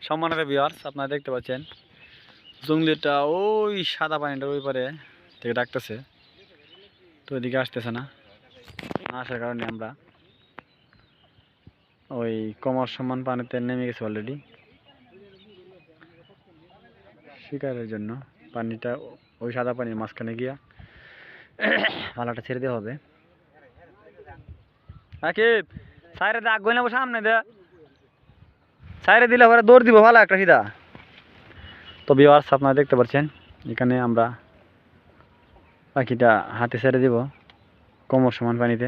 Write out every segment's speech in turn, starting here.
সম্মানিত ভিউয়ার্স, আপনারা দেখতে পাচ্ছেন জঙ্গলিটা ওই সাদা পানিটার ওই পারে থেকে ডাকতেছে, তো এদিকে আসতেছে না। আসার কারণে আমরা ওই কমর সমান পানিতে নেমে গেছি অলরেডি শিকারের জন্য। পানিটা ওই সাদা পানির মাঝখানে গিয়া পালাটা ছেড়ে দেওয়া হবে। রাকিব সাইরে দে, আগুন নেবো সামনে দে, সাইরে দিলে পরে দৌড় দিব ভালো একটা সিধা। তো ভিউয়ার্স, আপনারা দেখতে পাচ্ছেন এখানে আমরা পাখিটা হাতে ছেড়ে দিব কোমর সমান পানিতে।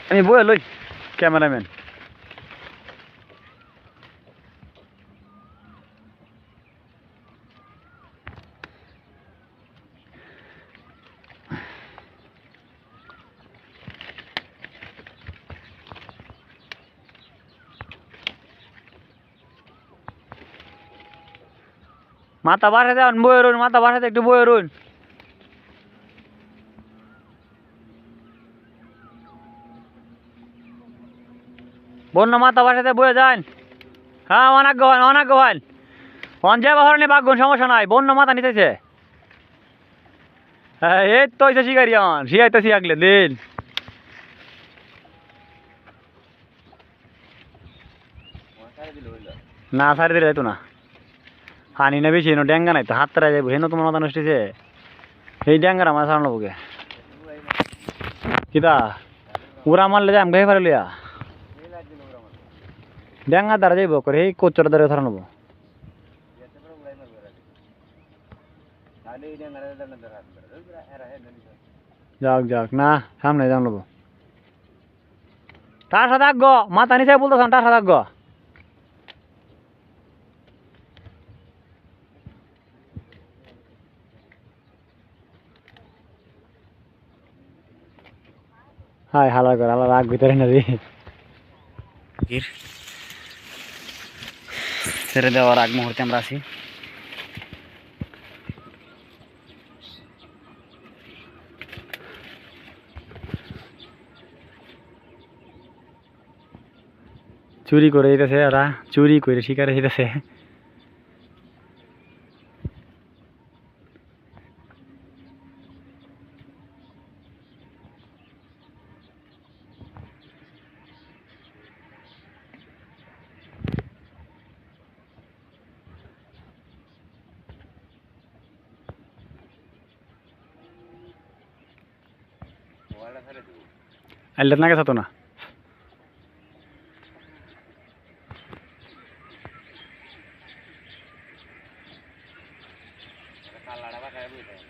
আমি বয়ে লই ক্যামেরাম্যান। মাথা বাসাতে বয়ে রুন, মাথা বাসাতে একটু বয়ে রুন। বন্য মাথা বাসাতে বয়ে যান। হ্যাঁ, অনাগ্য হন, অনাগ্য হন। যে বাহরণে বাগুন সমস্যা নাই, বন্য মাথা নিতেছে। হ্যাঁ, এই তো হইছে শিকারি হন, শিয়াইতেছি আগলে দিন। না সারি দিলে যাইতো না, হানি না বেশি এনো ড্যাঙ্গা নাই তো, হাত তারা যাইব হেন তোমার মাথা নষ্ট হয়েছে। এই ড্যাঙ্গার আমার সারানো বুকে কিতা উড়া মারলে যাই আমি পারে লিয়া ড্যাঙ্গা দ্বারা যাইব করে এই কোচর দ্বারা ধরা নেবো। যাক যাক না, সামনে যাও নেবো। তার সাথে আগ মাথা নিচে বলতেছ, তার সাথে আগ। হাই হালা কর, হালা রাগ ভিতরে না রে। ছেড়ে দেওয়ার আগ মুহূর্তে আমরা আছি। চুরি করে দিতেছে ওরা, চুরি করে শিকারে দিতেছে। আইলে না গেছে তো না,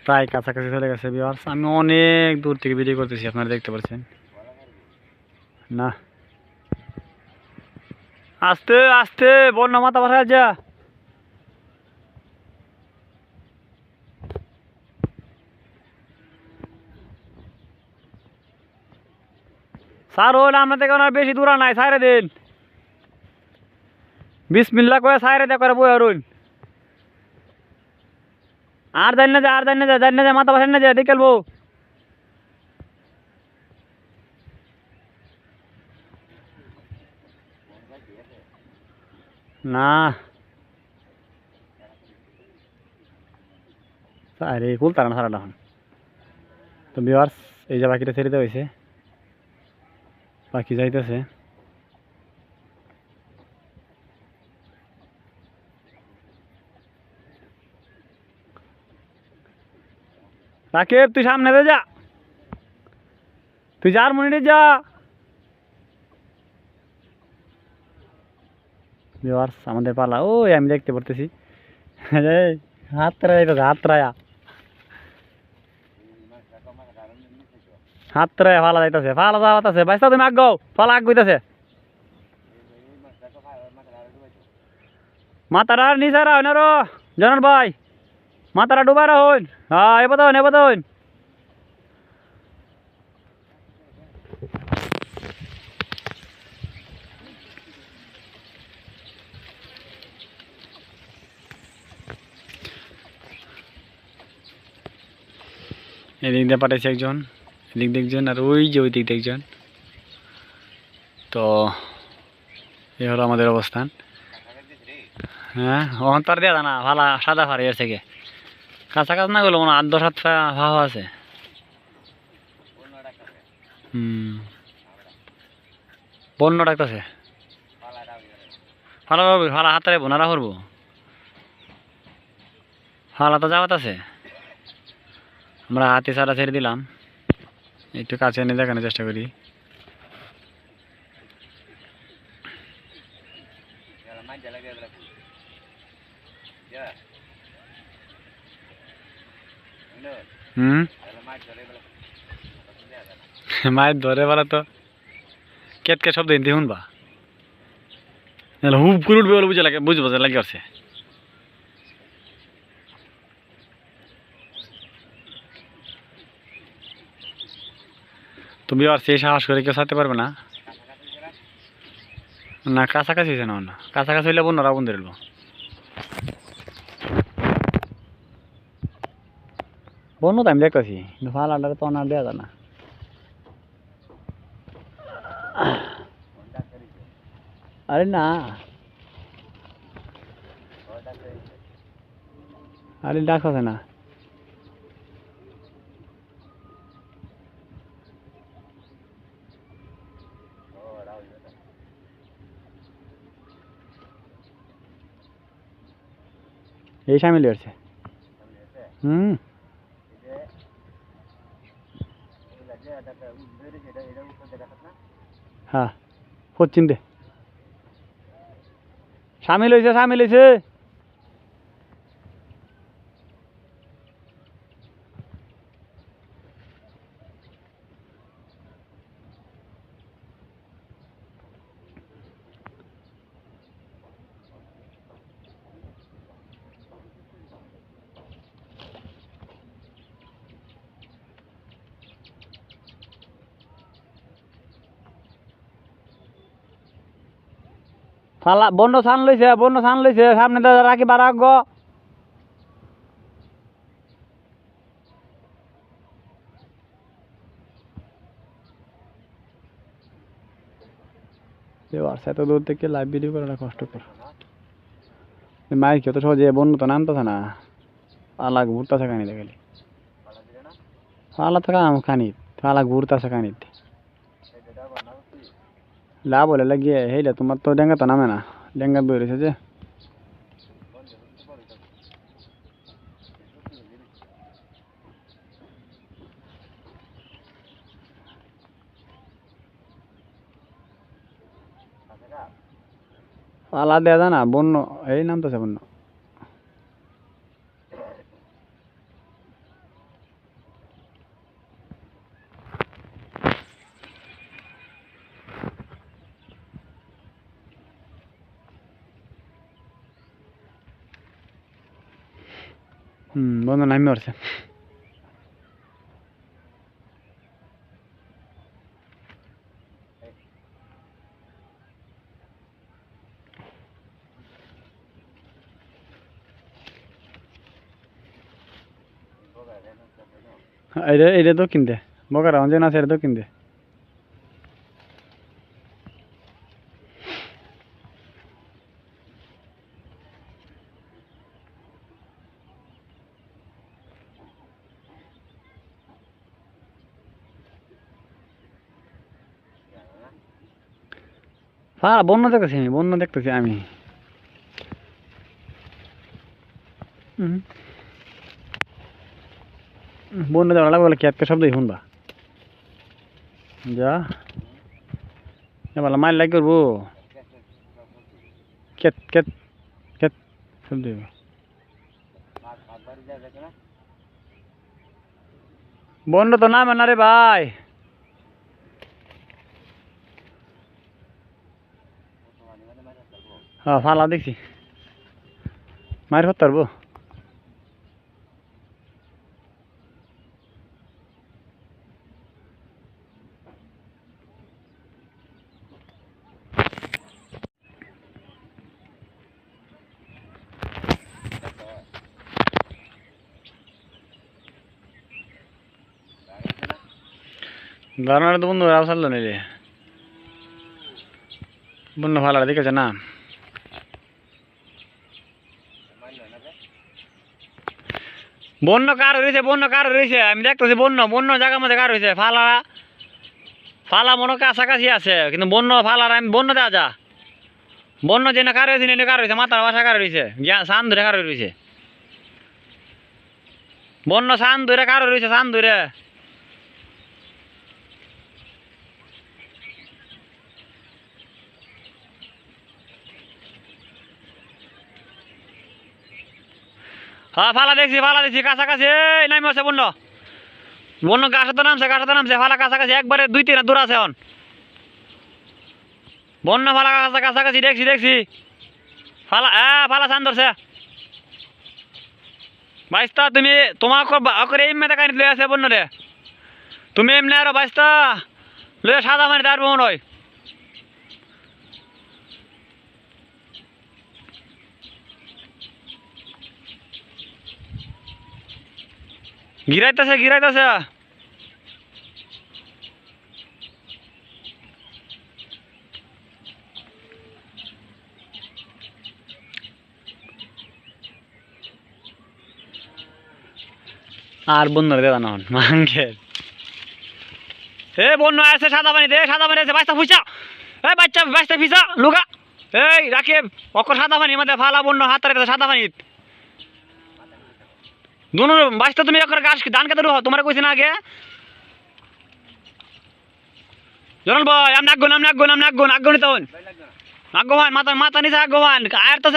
প্রায় কাছাকাছি চলে গেছে ভিউয়ার্স। আমি অনেক দূর থেকে ভিডিও করতেছি, আপনারা দেখতে পাচ্ছেন না। আস্তে আস্তে বন্য মাথা বাসায় যা। স্যার হল আমরা থেকে আর বেশি দূরা নাই, সাইরে দিন। বিসমিল্লাহ করে সাইরে দে করে বই অরুণ। আর জানি না যা, আর জানি না যা, জানি না যা, মাথা বাসায় না যা, দেখেলবো না। আরে কুল তারা না সারাটা। তো ভিউয়ার্স, এই যে পাখিটা ছেড়ে দেওয়া হয়েছে, পাখি যাইতেছে। রাকিব তুই সামনে দে যা, তুই যার মিনিটে যা। ভিউয়ার্স আমাদের পালা ওই আমি দেখতে পারতেছি, হাত তারা যাইতেছে, হাত তারায়া, হাত তারায়া ফালা যাইতেছে, ফালা যাওয়াতেছে। বাইসা তুমি আগ ফালা আগ হইতেছে। মাথাটা নিচে রাখুন আরো জনার ভাই, মাথাটা ডুবা রাখুন। হ্যাঁ এবার হন, এবার হন। এদিক দিয়ে পাঠাইছে একজন, এদিক দিয়ে একজন, আর ওই যে ওই দিক দিয়ে একজন। তো এই হলো আমাদের অবস্থান। হ্যাঁ ওখান তো আর দেওয়া না ভালো সাদা ফাড়ি এর থেকে কাঁচা কাজ না করলো মনে হয় 8-10 হাত ভালো আছে। বন্য ডাকতেছে ভালো করবি ভালো হাতারে বোনারা করবো ভালো তো যাওয়াত আছে। আমরা হাতে ছাড়া ছেড়ে দিলাম, একটু কাছে এনে দেখানোর চেষ্টা করি। মায়ের ধরে বলা তো কেটকে শব্দ হিন্দি শুনবা হুব করে উঠবে বলে বুঝবো যে লাগে আছে। তুমি আর সেই সাহস করে কেউ ছাড়তে পারবে না। না কাছাকাছি হয়েছে না কাছাকাছি হইলে বন্যরা বন্ধ রইল। বন্য তো আমি দেখতেছি কিন্তু ভাল আড্ডারে তো অনার দেওয়া যায় না। আরে না আরে ডাকছে না এই সামিল হয়েছে। হ্যাঁ পশ্চিম দে সামিল হয়েছে সামিল হয়েছে। ফালা বন্য ছান লইছে সামনে রাখি বারাক গো। এত দূর থেকে লাইভ ভিডিও করাটা কষ্টকর। মাইক তো সহজে বন্য তো নামতেছে না ফালা ঘুরতেছে খানি দেখালি ফালা থাকা খানি ফালা ঘুরতেছে খানি লাভ হলে লাগিয়ে হেইলে তোমার তো ডেঙ্গা তো নামে না ডেঙ্গা বেরিয়েছে যে ফালা দেয়া যায় না বন্য এই নামতেছে বন্য। বন্ধ নামি পড়ছে। এটা দক্ষিণ দে বকারা অঞ্জন আছে এটা দক্ষিণ দে। বন্য দেখতেছি আমি বন্য দেওয়া লাগবে বলে ক্যাটকে শব্দই শুনবা যা বলা মাইল লাগ করবো কেট কেট কেট শব্দ বন্য তো নামে না রে ভাই। হ্যাঁ ফালা দেখছি মায়ের হতে পারবো। দাঁড়ানো তো বন্ধু আসার নিলে বন্য ভালো দেখেছে না বন্য কার রয়েছে আমি দেখতেছি বন্য জায়গার মধ্যে কার রয়েছে ফালা মনে কাছাকাছি আছে কিন্তু বন্য ফালার আমি বন্য দেওয়া যা বন্য যে কার রয়েছে মাথার বাসা কার রয়েছে সান ধরে কার রয়েছে বন্য সান ধরে কার রয়েছে সান ধরে হ্যাঁ ফালা দেখছি কাছাকাছি নামি আছে বন্য গাছতে নামছে ফালা কাছাকাছি একবারে 2-3 দূর আছে এখন বন্য ফালা কাছাকাছি দেখছি ফালা চান ধরছে বাইস্তা তুমি তোমার এমনি দেখা লয়ে আছে বন্য রে তুমি এমনি আরো বাইস্তা লয়ে সাদা পানি তার মনে হয় গিরাইতেছে আর বন্য রে দাদা নন মাঙ্গের বন্য আছে সাদা পানি আছে বাচ্চা ফুইছা বাচ্চা ফিসা লুকা রাখে অকর সাদা পানি মধ্যে ফালা বন্য হাতারে সাদা পানি দুনো বাচ্চা তুমি অকর গাছ ধান খেতে রুহ তোমার কইছি না আগে জনল ভাই আমি নাগগুন তখন নাগগোহান মাথা নিচে নাগগোহান আর তো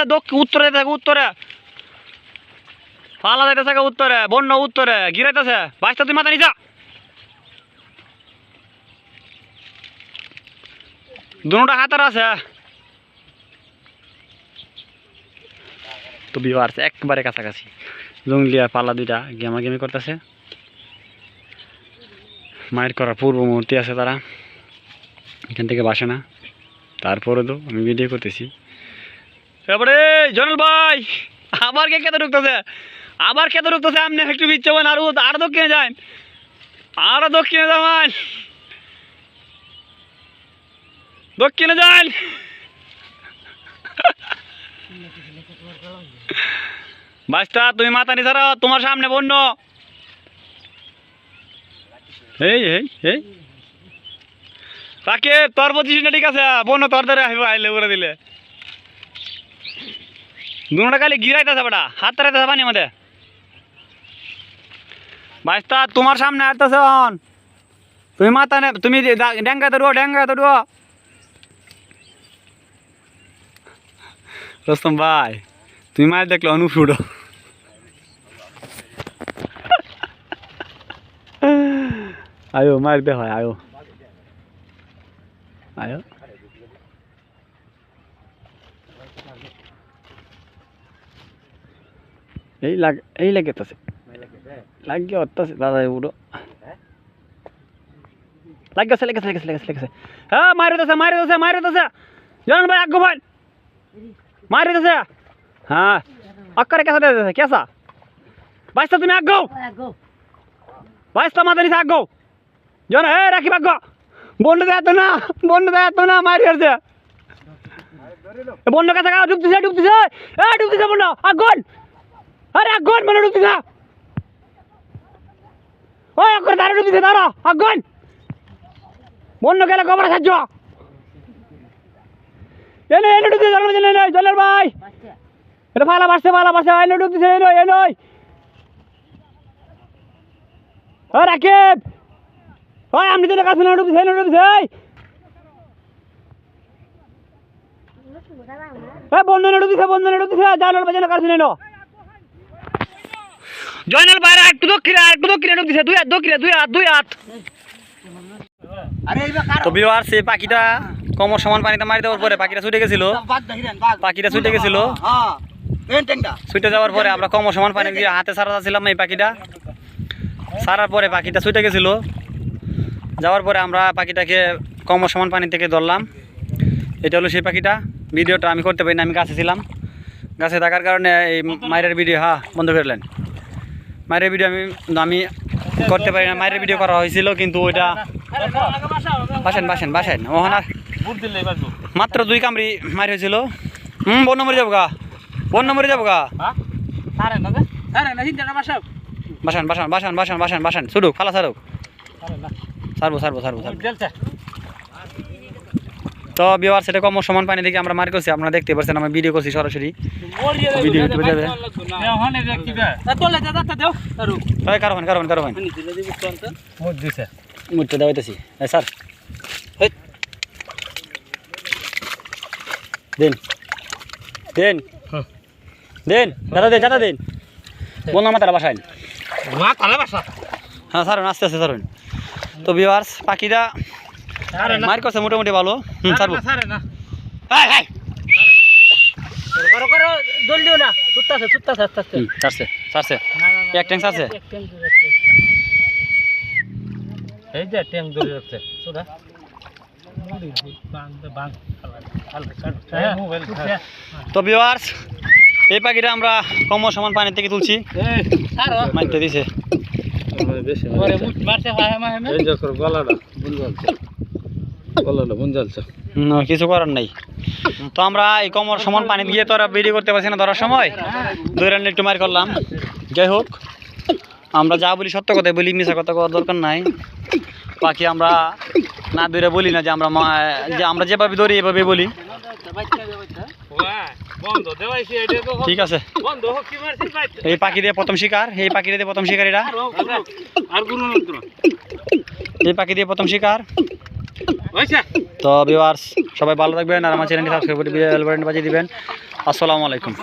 উত্তরে ফালা যাইতেছে উত্তরে বন্য উত্তরে গিরাইতেছে বাচ্চা তুই মাথা নিচা দুটা হাতার আছে তো বিবার একবারে কাছাকাছি জঙ্গলিয়া পালা দুইটা গেমাগেমি করতেছে মায়ের করার পূর্ব মুহূর্তে আছে তারা এখান থেকে বাসে না তারপরে তো আমি ভিডিও করতেছি এবারে জনল ভাই আবার খেতে ঢুকতেছে আপনি একটু বিচ্ছে বোন আরো দক্ষিণে যান দক্ষিণে যান বাস্তা তুমি মাথা নিয়ে ছাড়াও তোমার সামনে বন্য তাকে তোর পজিশনটা ঠিক আছে বন্য তোর ধরে আসবো আইলে উড়ে দিলে দুটা খালি গিরাইতেছে বেটা হাত তারাইতেছে পানি মধ্যে বাস্তা তোমার সামনে আসতেছে এখন তুমি মাথা নে তুমি ড্যাঙ্গাতে ডুয়ো রস্তম ভাই তুমি মায়ের দেখলে অনুফুড়ো আয়ো মারতে হয় আয়ো এই লাগতেছে লাগিয়ে হতেছে দাদা উড়ো লাগছে হ্যাঁ মারিতেছে জান ভাই আগ্গো ভাই মারিতেছে হ্যাঁ অক্করে কেসা বাইস্তা তুমি আগ্গো বাইস্তা মাথা নিচে আগ্গো জন রাখি আগ্গো বন্ধ দেয় না মারি আসছে বন্য কাছে ডুবতেছে বন্য আগুন আরে আগুন বন্য ডুবতেছে ওই অক্করে দাঁড়া ডুবতেছে দাঁড়া আগুন বন্য গেলে গোবরা সাহায্য এনে ডুবতেছে জলের ভাই এটা ফালা বাড়ছে এনে ডুবতেছে এনে ও রাকিব ওই আপনি তো কাছে ডুবতেছে বন্ধনে ডুবতেছে জানাল বাজানো কাছে নেই জয়নাল বাইরে একটু দক্ষিণে ডুবতেছে দুই হাত তো বিহার সে পাখিটা কমর সমান পানিতে মারি দেওয়ার পরে পাখিটা ছুটে গেছিল ছুটে যাওয়ার পরে আমরা কমর সমান পানি দিয়ে হাতে সারাছিলাম এই পাখিটা সারার পরে পাখিটা ছুটে গেছিল যাওয়ার পরে আমরা পাখিটাকে কমর সমান পানি থেকে ধরলাম এটা হলো সেই পাখিটা ভিডিওটা আমি করতে পারি না আমি গাছে ছিলাম গাছে থাকার কারণে এই মায়ের ভিডিও বন্ধ করলেন মায়ের ভিডিও আমি করতে পারি না মায়ের ভিডিও করা হয়েছিল কিন্তু ওইটা বাসেন ওখানে মাত্র 2 কামড়ি মার হয়েছিল বন্য মরে যাবো গা বন্য মরে যাবো গা বাসান বাসান বাসান বাসান বাসান বাসান ছুটুক ফালা ছাড়ুক ছাড়বো ছাড়বো ছাড়বো ছাড়বো তো বিওয়ার সেটা কম সমান পানি থেকে আমরা মার করছি আপনারা দেখতে পাচ্ছেন আমি ভিডিও করছি সরাসরি ভিডিও ইউটিউবে যাবে কারণ কারণ কারণ মুটটা দেওয়াইতেছি স্যার দিন দিন দিন দাদা দিন দাদা দিন বললাম মাতারা বাসায় হ্যাঁ স্যার আস্তে আস্তে স্যার তো ভিউয়ার্স পাখিটা মার করছে মোটামুটি ভালো ছাড়বো ছাড়ছে ছাড়ছে এক ট্যাঙ্ক ছাড়ছে এই যে ট্যাঙ্ক ধরে রাখছে সোডা তো ভিউয়ার্স এই পাখিটা আমরা কম সমান পানি থেকে তুলছি মাইতে দিছে কিছু করার নাই তো আমরা এই কমর সমান পানি গিয়ে তো আর বেরিয়ে করতে পারছি না ধরার সময় দৈরান একটু মার করলাম যাই হোক আমরা যা বলি সত্য কথা বলি মিশা কথা করার দরকার নাই পাখি আমরা না দৌড়ে বলি না যে আমরা যেভাবে ধরি এভাবে বলি ঠিক আছে এই পাখি দিয়ে প্রথম শিকার এই পাখি দিয়ে প্রথম শিকার এটা এই পাখি দিয়ে প্রথম শিকার তো ভিউয়ার্স সবাই ভালো থাকবেন আর আমার চ্যানেলটি সাবস্ক্রাইব করে বেল বাটন বাজিয়ে দিবেন আসসালামু আলাইকুম